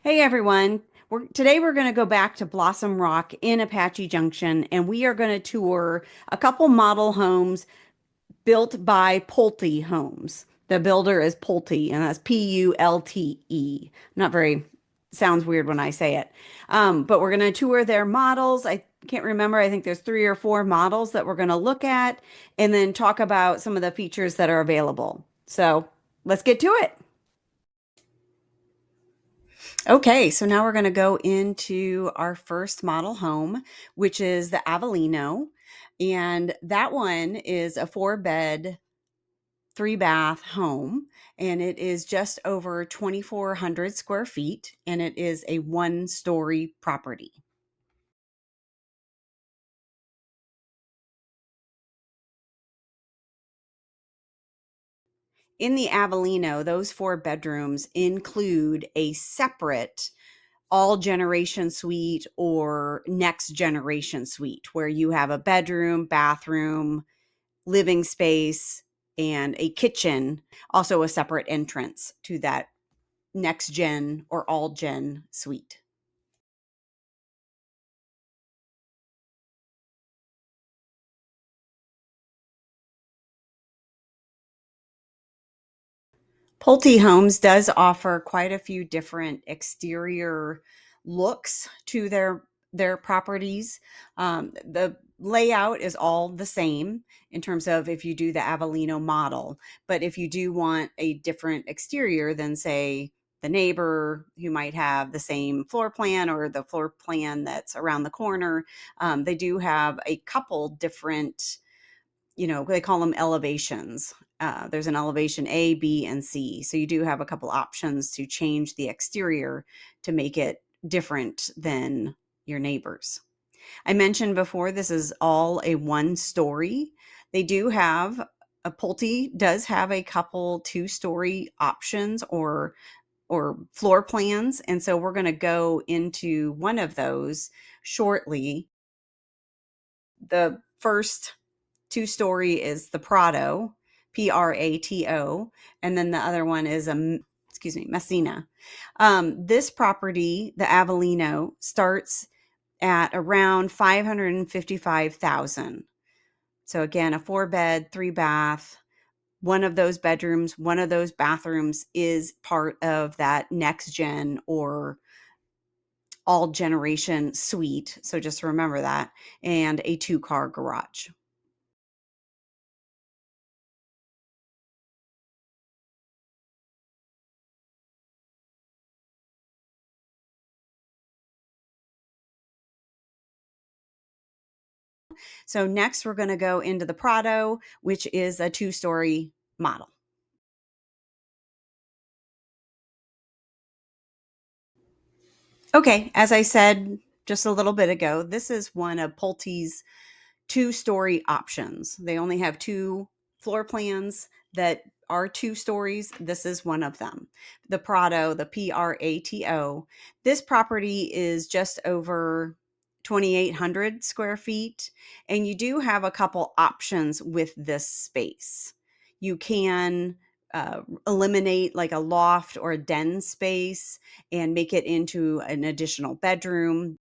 Hey everyone. Today we're going to go back to Blossom Rock in Apache Junction and we are going to tour a couple model homes built by Pulte Homes. The builder is Pulte and that's Pulte. Not very, sounds weird when I say it. But we're going to tour their models. I can't remember. I think there's three or four models that we're going to look at and then talk about some of the features that are available. So let's get to it. Okay, so now we're going to go into our first model home, which is the Avellino. And that one is a 4 bed, 3 bath home. And it is just over 2,400 square feet. And it is a 1 story property. In the Avellino, those 4 bedrooms include a separate all generation suite or next generation suite where you have a bedroom, bathroom, living space, and a kitchen, also a separate entrance to that next gen or all gen suite. Pulte Homes does offer quite a few different exterior looks to their properties. The layout is all the same in terms of if you do the Avellino model, but if you do want a different exterior than say the neighbor who might have the same floor plan or the floor plan that's around the corner, they do have a couple different, they call them elevations. There's an elevation A, B, and C. So you do have a couple options to change the exterior to make it different than your neighbors. I mentioned before, this is all a 1 story. They do have a Pulte does have a couple 2 story options or floor plans. And so we're going to go into one of those shortly. The first 2 story is the Prado, Prato, and then the other one is excuse me, Messina. This property, the Avellino, starts at around 555,000. So again, a 4 bed, 3 bath, one of those bedrooms, one of those bathrooms is part of that next gen or all generation suite. So just remember that, and a 2 car garage. So next we're going to go into the Prado, which is a 2 story model. Okay, as I said just a little bit ago, this is one of Pulte's 2 story options. They only have 2 floor plans that are 2 stories. This is one of them. The Prado, the Prato. This property is just over 2,800 square feet, and you do have a couple options with this space. You can eliminate like a loft or a den space and make it into an additional bedroom.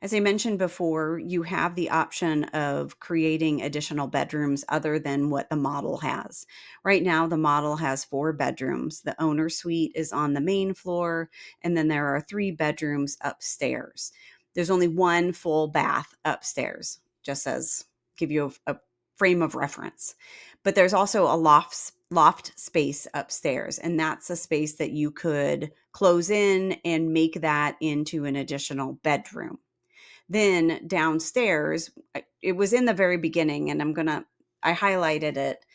As I mentioned before, you have the option of creating additional bedrooms other than what the model has. Right now, the model has 4 bedrooms. The owner suite is on the main floor, and then there are 3 bedrooms upstairs. There's only one full bath upstairs, just as give you a frame of reference. But there's also a loft space upstairs, and that's a space that you could close in and make that into an additional bedroom. Then downstairs, it was in the very beginning, and I highlighted it,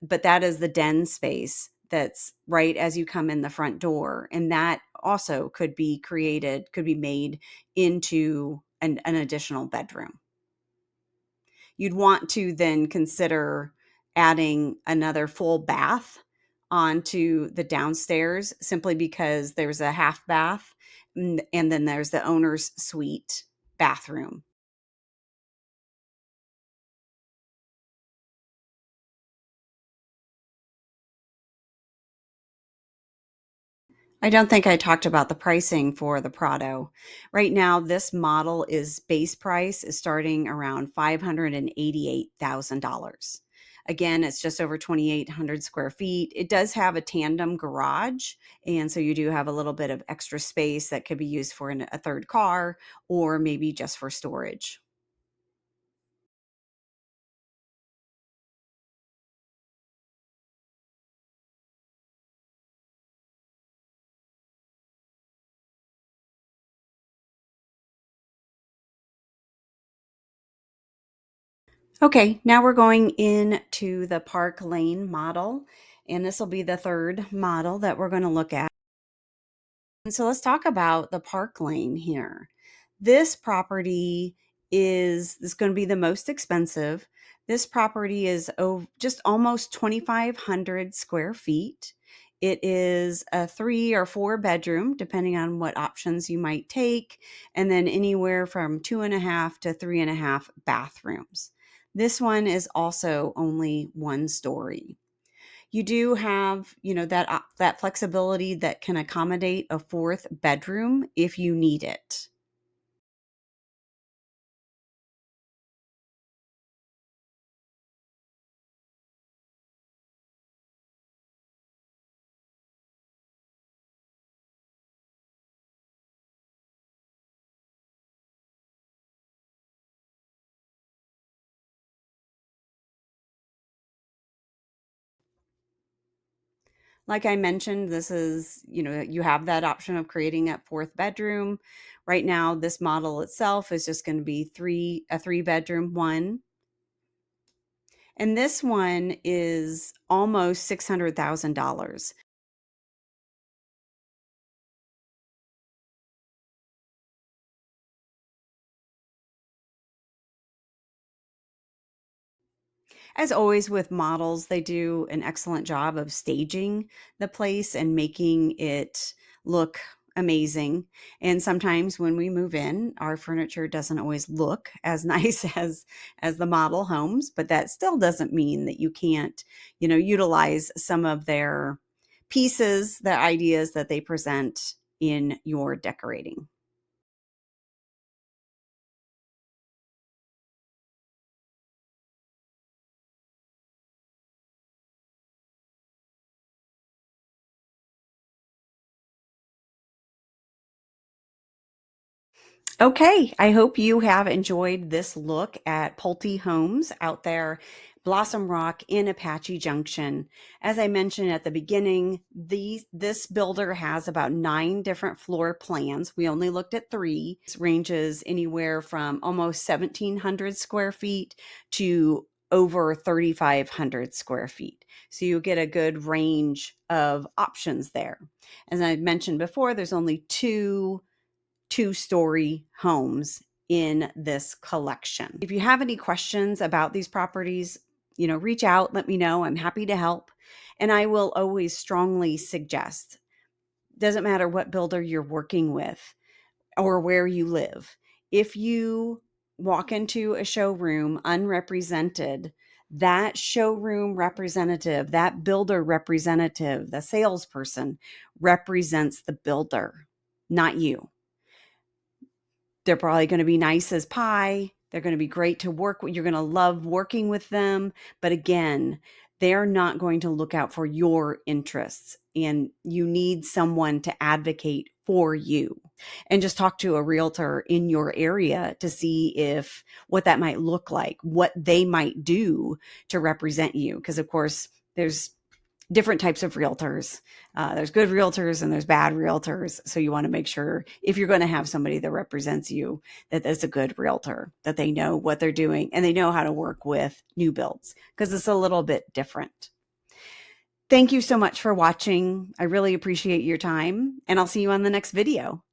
but that is the den space that's right as you come in the front door. And that also could be made into an additional bedroom. You'd want to then consider adding another full bath onto the downstairs, simply because there's a half bath, and then there's the owner's suite bathroom. I don't think I talked about the pricing for the Prado. Right now, this model is base price is starting around $588,000. Again, it's just over 2,800 square feet. It does have a tandem garage, and so you do have a little bit of extra space that could be used for a third car, or maybe just for storage. Okay, now we're going into the Park Lane model, and this will be the third model that we're going to look at. And so let's talk about the Park Lane here. This property is going to be the most expensive. This property is just almost 2,500 square feet. It is a 3 or 4 bedroom, depending on what options you might take, and then anywhere from 2.5 to 3.5 bathrooms. This one is also only 1 story. You do have, that flexibility that can accommodate a fourth bedroom if you need it. Like I mentioned, this is, you have that option of creating that fourth bedroom. Right now, this model itself is just going to be a 3 bedroom one. And this one is almost $600,000. As always with models, they do an excellent job of staging the place and making it look amazing. And sometimes when we move in, our furniture doesn't always look as nice as the model homes, but that still doesn't mean that you can't, utilize some of their pieces, the ideas that they present in your decorating. Okay, I hope you have enjoyed this look at Pulte Homes out there, Blossom Rock in Apache Junction. As I mentioned at the beginning, this builder has about 9 different floor plans. We only looked at 3. It ranges anywhere from almost 1,700 square feet to over 3,500 square feet. So you get a good range of options there. As I mentioned before, there's only 2 story homes in this collection. If you have any questions about these properties, reach out, let me know. I'm happy to help. And I will always strongly suggest, doesn't matter what builder you're working with or where you live, if you walk into a showroom unrepresented, that showroom representative, that builder representative, the salesperson represents the builder, not you. They're probably going to be nice as pie. They're going to be great to work with. You're going to love working with them. But again, they're not going to look out for your interests. And you need someone to advocate for you. And just talk to a realtor in your area to see if what that might look like, what they might do to represent you. Because, of course, there's different types of realtors. There's good realtors and there's bad realtors. So you want to make sure if you're going to have somebody that represents you, that that's a good realtor, that they know what they're doing and they know how to work with new builds because it's a little bit different. Thank you so much for watching. I really appreciate your time, and I'll see you on the next video.